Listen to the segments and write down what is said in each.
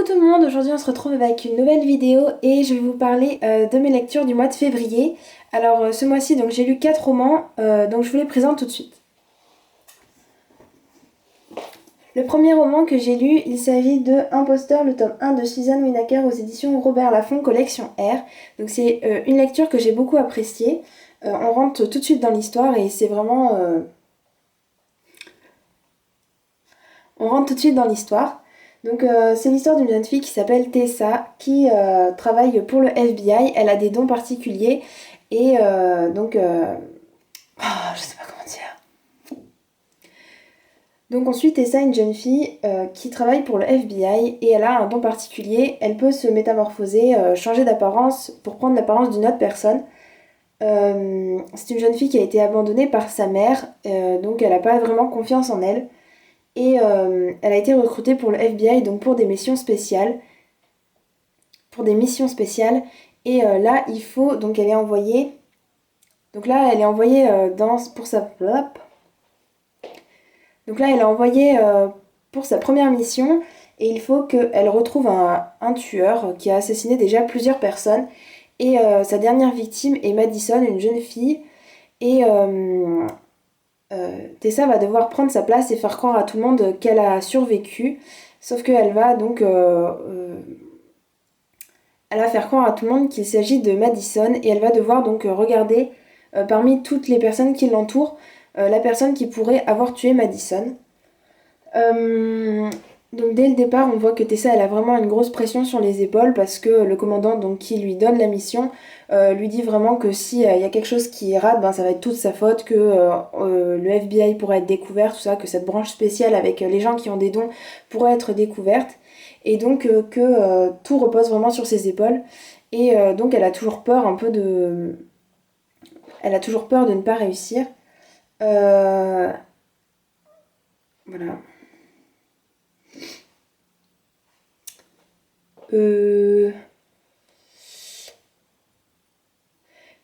Coucou tout le monde, aujourd'hui on se retrouve avec une nouvelle vidéo et je vais vous parler de mes lectures du mois de février. Alors ce mois-ci donc j'ai lu 4 romans, donc je vous les présente tout de suite. Le premier roman que j'ai lu, il s'agit de Imposteur, le tome 1 de Suzanne Winokur aux éditions Robert Laffont, collection R. Donc c'est une lecture que j'ai beaucoup appréciée. On rentre tout de suite dans l'histoire et c'est vraiment... On rentre tout de suite dans l'histoire. Donc c'est l'histoire d'une jeune fille qui s'appelle Tessa qui travaille pour le FBI. Elle a des dons particuliers et je sais pas comment dire. Donc ensuite Tessa est une jeune fille qui travaille pour le FBI et elle a un don particulier. Elle peut se métamorphoser, changer d'apparence pour prendre l'apparence d'une autre personne. C'est une jeune fille qui a été abandonnée par sa mère, donc elle n'a pas vraiment confiance en elle. Et elle a été recrutée pour le FBI, donc pour des missions spéciales. Et là, il faut... Donc elle est envoyée... Donc là, elle est envoyée pour sa... Donc là, elle est envoyée pour sa première mission. Et il faut qu'elle retrouve un tueur qui a assassiné déjà plusieurs personnes. Et sa dernière victime est Madison, une jeune fille. Et Tessa va devoir prendre sa place et faire croire à tout le monde qu'elle a survécu. Sauf qu'elle va donc... elle va faire croire à tout le monde qu'il s'agit de Madison et elle va devoir donc regarder parmi toutes les personnes qui l'entourent la personne qui pourrait avoir tué Madison. Donc dès le départ, on voit que Tessa elle a vraiment une grosse pression sur les épaules parce que le commandant donc, qui lui donne la mission lui dit vraiment que s'il y a quelque chose qui rate, ben, ça va être toute sa faute, que le FBI pourrait être découvert, tout ça, que cette branche spéciale avec les gens qui ont des dons pourrait être découverte. Et donc que tout repose vraiment sur ses épaules. Et donc elle a toujours peur un peu de... Elle a toujours peur de ne pas réussir. Voilà.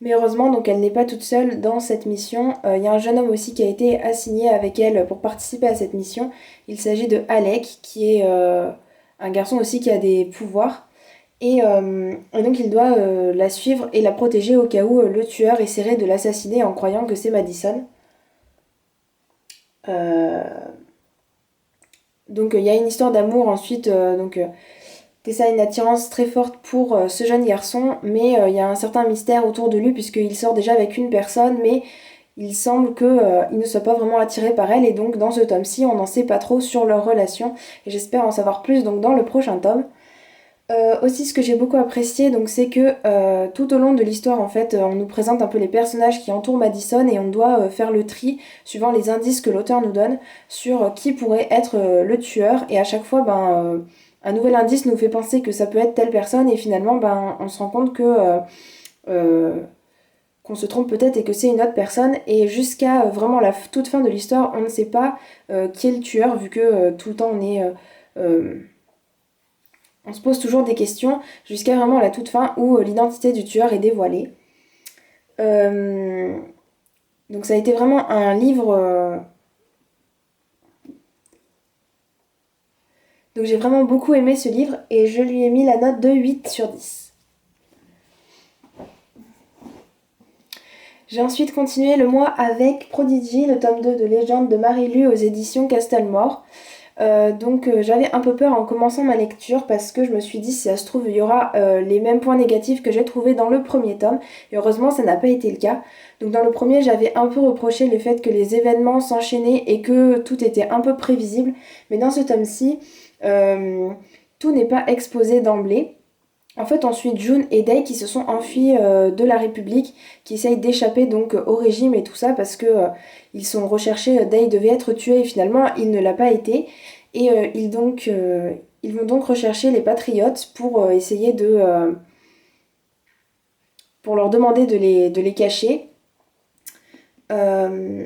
Mais heureusement, donc elle n'est pas toute seule dans cette mission. Il y a un jeune homme aussi qui a été assigné avec elle pour participer à cette mission. Il s'agit de Alec, qui est un garçon aussi qui a des pouvoirs. Et donc il doit la suivre et la protéger au cas où le tueur essaierait de l'assassiner en croyant que c'est Madison. Euh, Donc il y a une histoire d'amour ensuite. Tessa a une attirance très forte pour ce jeune garçon, mais il y a un certain mystère autour de lui puisqu'il sort déjà avec une personne, mais il semble qu'il ne soit pas vraiment attiré par elle, et donc dans ce tome-ci, on n'en sait pas trop sur leur relation, et j'espère en savoir plus donc dans le prochain tome. Aussi, ce que j'ai beaucoup apprécié, donc, c'est que tout au long de l'histoire, en fait, on nous présente un peu les personnages qui entourent Madison et on doit faire le tri suivant les indices que l'auteur nous donne sur qui pourrait être le tueur. Et à chaque fois, un nouvel indice nous fait penser que ça peut être telle personne et finalement, on se rend compte euh, qu'on se trompe peut-être et que c'est une autre personne. Et jusqu'à vraiment la toute fin de l'histoire, on ne sait pas qui est le tueur vu que tout le temps on se pose toujours des questions jusqu'à vraiment la toute fin où l'identité du tueur est dévoilée. Euh, donc ça a été vraiment un livre... Donc j'ai vraiment beaucoup aimé ce livre et je lui ai mis la note de 8 sur 10. J'ai ensuite continué le mois avec Prodigy, le tome 2 de Légende de Marie-Lu aux éditions Castelmore. J'avais un peu peur en commençant ma lecture parce que je me suis dit si ça se trouve il y aura les mêmes points négatifs que j'ai trouvés dans le premier tome, et heureusement ça n'a pas été le cas. Donc dans le premier j'avais un peu reproché le fait que les événements s'enchaînaient et que tout était un peu prévisible, mais dans ce tome-ci tout n'est pas exposé d'emblée. En fait, on suit June et Day qui se sont enfuis de la République, qui essayent d'échapper donc au régime et tout ça parce que ils sont recherchés. Day devait être tué et finalement il ne l'a pas été. Et ils vont donc rechercher les patriotes pour essayer pour leur demander de les cacher. Euh,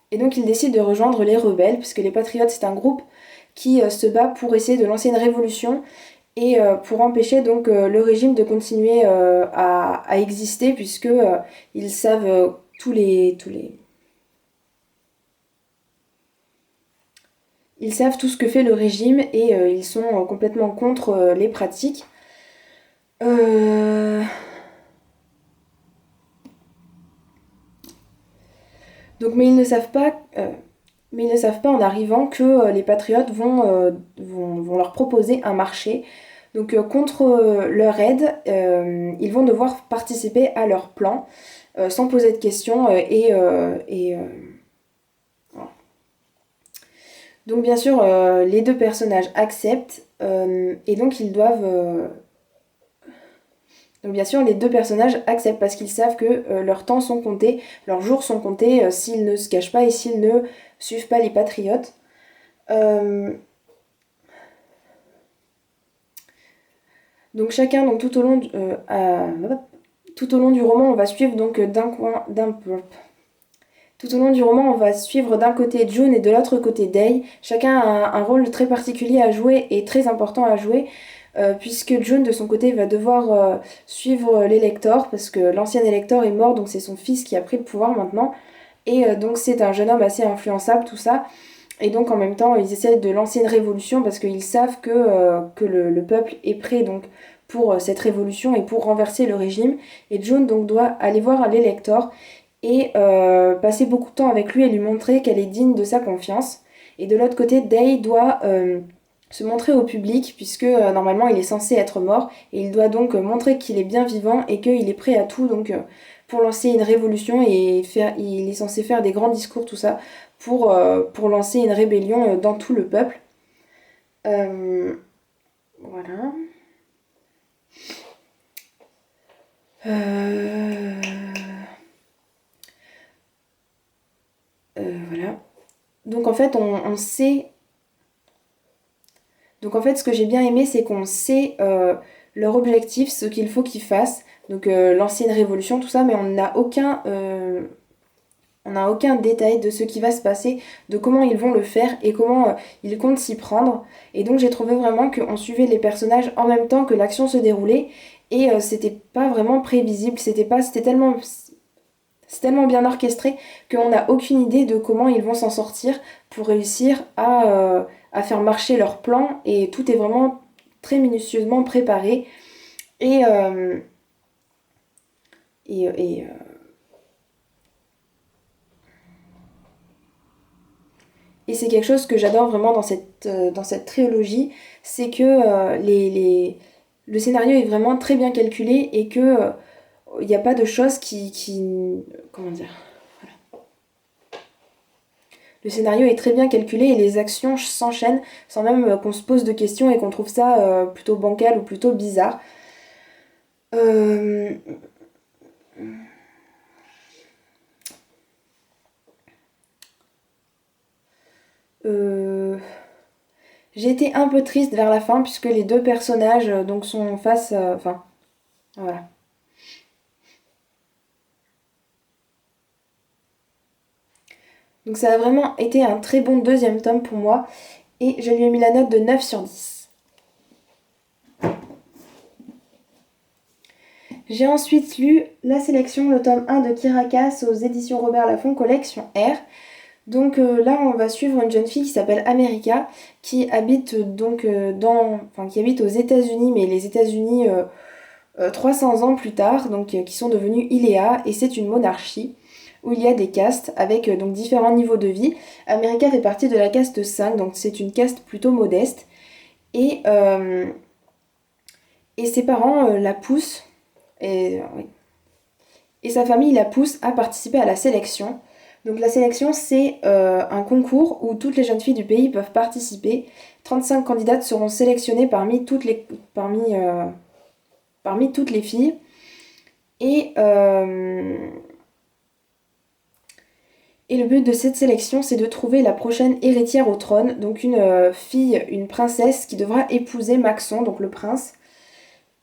et donc ils décident de rejoindre les rebelles puisque les patriotes c'est un groupe qui se bat pour essayer de lancer une révolution et pour empêcher donc le régime de continuer à exister puisque ils savent ils savent tout ce que fait le régime et ils sont complètement contre les pratiques. Euh, Donc, mais ils ne savent pas en arrivant que les patriotes vont leur proposer un marché. Donc, contre leur aide, ils vont devoir participer à leur plan sans poser de questions voilà. Donc, bien sûr, les deux personnages acceptent et donc ils doivent. Donc bien sûr, les deux personnages acceptent parce qu'ils savent que leurs temps sont comptés, leurs jours sont comptés s'ils ne se cachent pas et s'ils ne suivent pas les patriotes. Euh, donc chacun, donc tout au long du roman, on va suivre donc tout au long du roman, on va suivre d'un côté June et de l'autre côté Day. Chacun a un rôle très particulier à jouer et très important à jouer, puisque June, de son côté, va devoir suivre l'Élector, parce que l'ancien Élector est mort, donc c'est son fils qui a pris le pouvoir maintenant. Et donc c'est un jeune homme assez influençable, tout ça. Et donc en même temps, ils essaient de lancer une révolution, parce qu'ils savent que le peuple est prêt donc, pour cette révolution et pour renverser le régime. Et June donc doit aller voir l'Élector et passer beaucoup de temps avec lui et lui montrer qu'elle est digne de sa confiance. Et de l'autre côté, Day doit se montrer au public puisque normalement il est censé être mort et il doit donc montrer qu'il est bien vivant et qu'il est prêt à tout donc pour lancer une révolution et il est censé faire des grands discours tout ça pour lancer une rébellion dans tout le peuple. Voilà. Euh... Voilà. Donc en fait, on sait. Donc en fait, ce que j'ai bien aimé, c'est qu'on sait leur objectif, ce qu'il faut qu'ils fassent. Donc lancer une révolution, tout ça, mais on n'a aucun détail de ce qui va se passer, de comment ils vont le faire et comment ils comptent s'y prendre. Et donc j'ai trouvé vraiment qu'on suivait les personnages en même temps que l'action se déroulait et c'était pas vraiment prévisible, c'est tellement bien orchestré qu'on n'a aucune idée de comment ils vont s'en sortir pour réussir à faire marcher leur plan et tout est vraiment très minutieusement préparé et, euh, et, et, euh, et c'est quelque chose que j'adore vraiment dans cette trilogie, c'est que le scénario est vraiment très bien calculé et que il n'y a pas de choses comment dire. Le scénario est très bien calculé et les actions s'enchaînent sans même qu'on se pose de questions et qu'on trouve ça plutôt bancal ou plutôt bizarre. Euh, euh, J'ai été un peu triste vers la fin puisque les deux personnages donc sont face... Enfin, voilà. Donc ça a vraiment été un très bon deuxième tome pour moi et je lui ai mis la note de 9 sur 10. J'ai ensuite lu la sélection, le tome 1 de Kirakas aux éditions Robert Laffont, collection R. Donc là, on va suivre une jeune fille qui s'appelle America, qui habite qui habite aux États-Unis, mais les États-Unis 300 ans plus tard, donc qui sont devenus Iléa, et c'est une monarchie où il y a des castes avec donc différents niveaux de vie. America fait partie de la caste 5, donc c'est une caste plutôt modeste, et, euh, et ses parents la poussent, oui, et sa famille la pousse à participer à la sélection. Donc la sélection, c'est un concours où toutes les jeunes filles du pays peuvent participer. 35 candidates seront sélectionnées parmi toutes les filles. Et, euh, et le but de cette sélection, c'est de trouver la prochaine héritière au trône, donc une fille, une princesse qui devra épouser Maxon, donc le prince.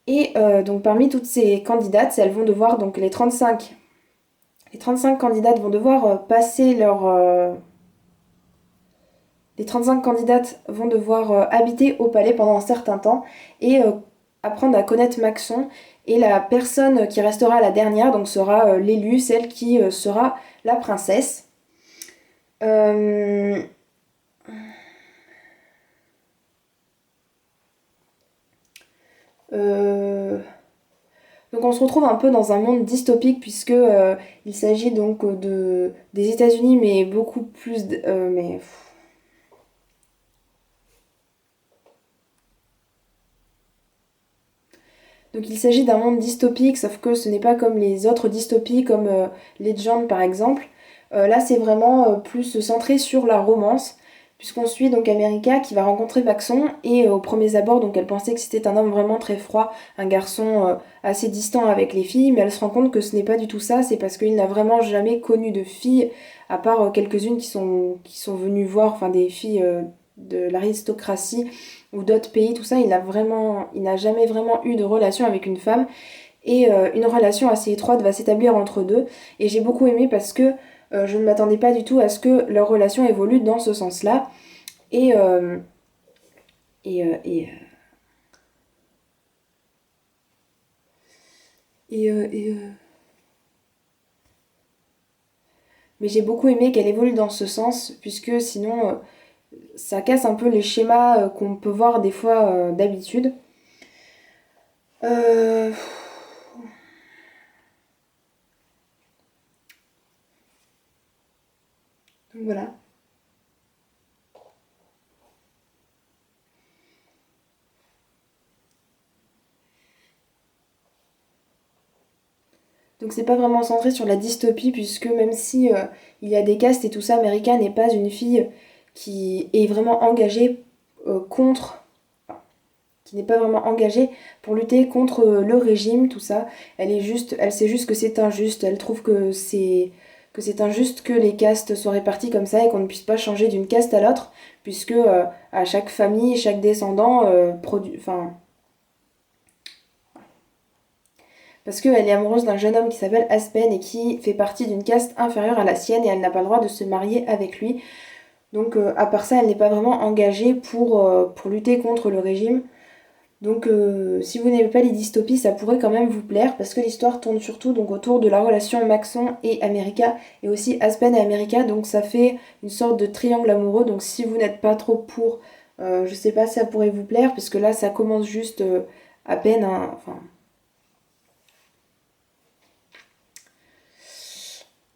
Et donc parmi toutes ces candidates, elles vont devoir, donc les 35 candidates vont devoir les 35 candidates vont devoir habiter au palais pendant un certain temps et apprendre à connaître Maxon. Et la personne qui restera la dernière donc sera l'élue, celle qui sera la princesse. Euh, Euh, Donc on se retrouve un peu dans un monde dystopique puisque il s'agit donc des États-Unis mais beaucoup plus donc il s'agit d'un monde dystopique sauf que ce n'est pas comme les autres dystopies comme Legend par exemple. Là c'est vraiment plus centré sur la romance puisqu'on suit donc America qui va rencontrer Paxson et aux premiers abords donc elle pensait que c'était un homme vraiment très froid, un garçon assez distant avec les filles, mais elle se rend compte que ce n'est pas du tout ça, c'est parce qu'il n'a vraiment jamais connu de filles, à part quelques-unes qui sont venues voir, enfin des filles de l'aristocratie ou d'autres pays, tout ça, il n'a jamais vraiment eu de relation avec une femme, et une relation assez étroite va s'établir entre deux, et j'ai beaucoup aimé parce que je ne m'attendais pas du tout à ce que leur relation évolue dans ce sens-là, et, euh, et, euh, et, euh, mais j'ai beaucoup aimé qu'elle évolue dans ce sens, puisque sinon ça casse un peu les schémas qu'on peut voir des fois d'habitude. Euh, donc voilà. Donc c'est pas vraiment centré sur la dystopie, puisque même si il y a des castes et tout ça, America n'est pas une fille qui est vraiment engagée contre, enfin, qui n'est pas vraiment engagée pour lutter contre le régime, tout ça. Elle sait juste que c'est injuste. Elle trouve que c'est injuste que les castes soient réparties comme ça et qu'on ne puisse pas changer d'une caste à l'autre, puisque à chaque famille, chaque descendant enfin, parce qu'elle est amoureuse d'un jeune homme qui s'appelle Aspen et qui fait partie d'une caste inférieure à la sienne et elle n'a pas le droit de se marier avec lui. Donc à part ça, elle n'est pas vraiment engagée pour lutter contre le régime. Donc si vous n'aimez pas les dystopies, ça pourrait quand même vous plaire parce que l'histoire tourne surtout donc autour de la relation Maxon et America et aussi Aspen et America. Donc ça fait une sorte de triangle amoureux. Donc si vous n'êtes pas trop pour, je sais pas si ça pourrait vous plaire parce que là ça commence juste à peine. Hein, enfin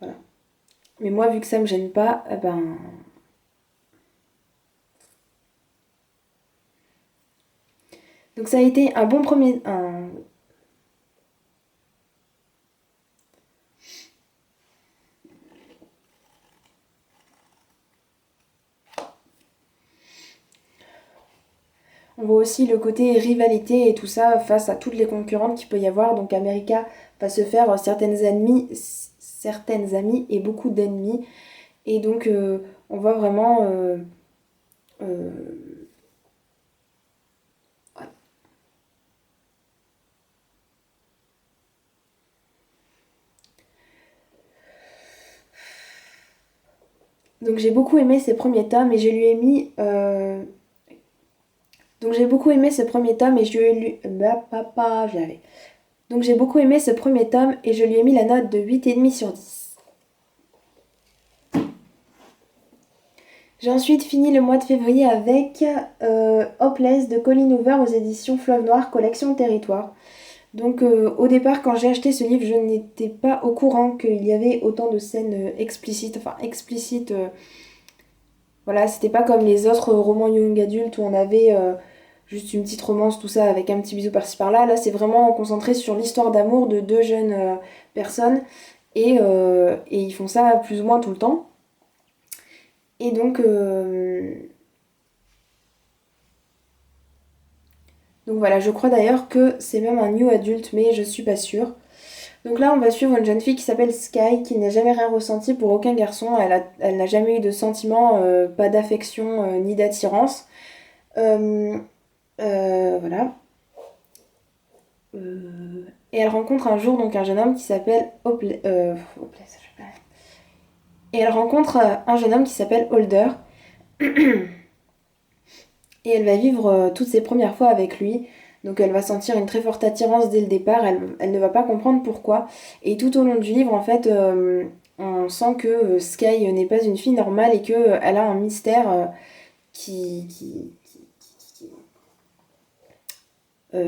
voilà. Mais moi vu que ça me gêne pas, eh ben donc ça a été un bon premier. On voit aussi le côté rivalité et tout ça face à toutes les concurrentes qu'il peut y avoir. Donc America va se faire certaines amies et beaucoup d'ennemis. Et donc on voit vraiment... euh, ouais. Donc j'ai beaucoup aimé ces premiers tomes et je lui ai mis... Donc j'ai beaucoup aimé ce premier tome et je lui ai lu... Bah, papa, j'y arrive. Donc j'ai beaucoup aimé ce premier tome et je lui ai mis la note de 8,5 sur 10. J'ai ensuite fini le mois de février avec Hopeless de Colleen Hoover aux éditions Fleuve Noir, collection Territoire. Donc au départ, quand j'ai acheté ce livre, je n'étais pas au courant qu'il y avait autant de scènes explicites, enfin explicites. Voilà, c'était pas comme les autres romans young adultes où on avait juste une petite romance, tout ça, avec un petit bisou par-ci par-là. Là, c'est vraiment concentré sur l'histoire d'amour de deux jeunes personnes et ils font ça plus ou moins tout le temps. Et donc voilà, je crois d'ailleurs que c'est même un new adulte, mais je suis pas sûre. Donc là, on va suivre une jeune fille qui s'appelle Sky, qui n'a jamais rien ressenti pour aucun garçon. Elle n'a jamais eu de sentiments, pas d'affection ni d'attirance. Euh, voilà. Et elle rencontre un jour donc un jeune homme qui s'appelle Et elle rencontre un jeune homme qui s'appelle Holder. Et elle va vivre toutes ses premières fois avec lui. Donc elle va sentir une très forte attirance dès le départ, elle ne va pas comprendre pourquoi. Et tout au long du livre, en fait, on sent que Sky n'est pas une fille normale et qu'elle a un mystère qui,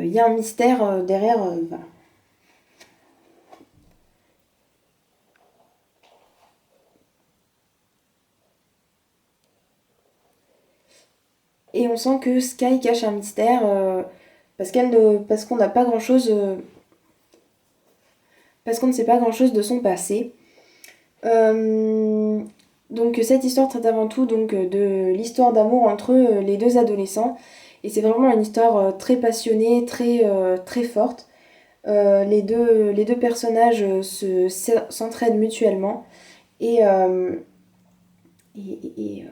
il y a un mystère derrière. Voilà. Et on sent que Sky cache un mystère parce qu'on n'a pas grand-chose, parce qu'on ne sait pas grand-chose de son passé. Euh, donc cette histoire traite avant tout donc, de l'histoire d'amour entre les deux adolescents. Et c'est vraiment une histoire très passionnée, très forte. Les deux personnages s'entraident mutuellement. Et, euh, et, et, euh,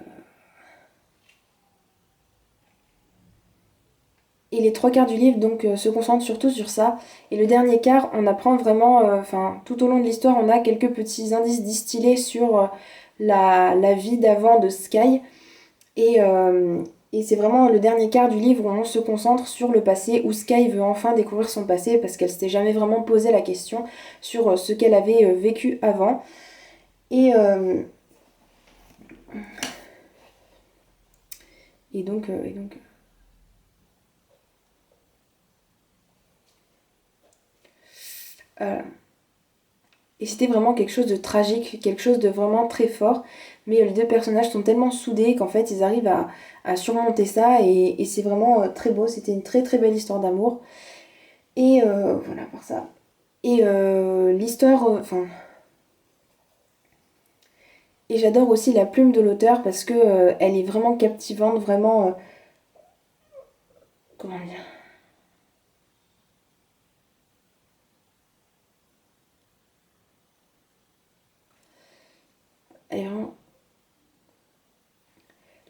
et les trois quarts du livre donc se concentrent surtout sur ça. Et le dernier quart, on apprend vraiment, enfin tout au long de l'histoire, on a quelques petits indices distillés sur la vie d'avant de Sky. Et, euh, et c'est vraiment le dernier quart du livre où on se concentre sur le passé, où Sky veut enfin découvrir son passé parce qu'elle s'était jamais vraiment posé la question sur ce qu'elle avait vécu avant. Et, euh, et donc euh, et c'était vraiment quelque chose de tragique, quelque chose de vraiment très fort. Mais les deux personnages sont tellement soudés qu'en fait ils arrivent à surmonter ça et c'est vraiment très beau. C'était une très belle histoire d'amour. Et voilà pour ça. Et l'histoire, enfin, et j'adore aussi la plume de l'auteur parce que elle est vraiment captivante, vraiment, comment dire, elle est vraiment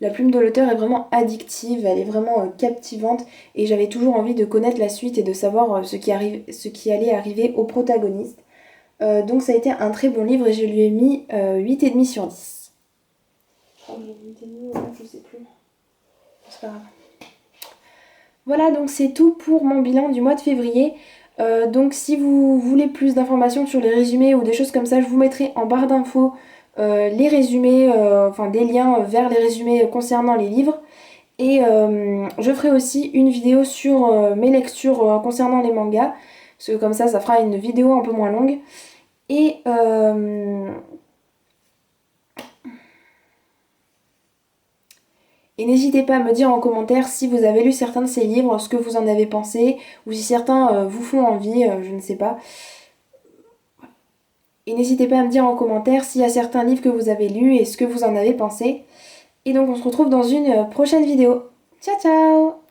la plume de l'auteur est vraiment addictive, elle est vraiment captivante et j'avais toujours envie de connaître la suite et de savoir ce qui allait arriver au protagoniste. Donc ça a été un très bon livre et je lui ai mis 8,5 sur 10. Oh, j'ai 8,5 ou 9, je sais plus. C'est pas grave. Voilà, donc c'est tout pour mon bilan du mois de février. Donc si vous voulez plus d'informations sur les résumés ou des choses comme ça, je vous mettrai en barre d'infos les résumés, enfin des liens vers les résumés concernant les livres. Et je ferai aussi une vidéo sur mes lectures concernant les mangas, parce que comme ça fera une vidéo un peu moins longue. Et, euh, et n'hésitez pas à me dire en commentaire si vous avez lu certains de ces livres, ce que vous en avez pensé, ou si certains vous font envie, je ne sais pas. Et n'hésitez pas à me dire en commentaire s'il y a certains livres que vous avez lus et ce que vous en avez pensé. Et donc on se retrouve dans une prochaine vidéo. Ciao ciao!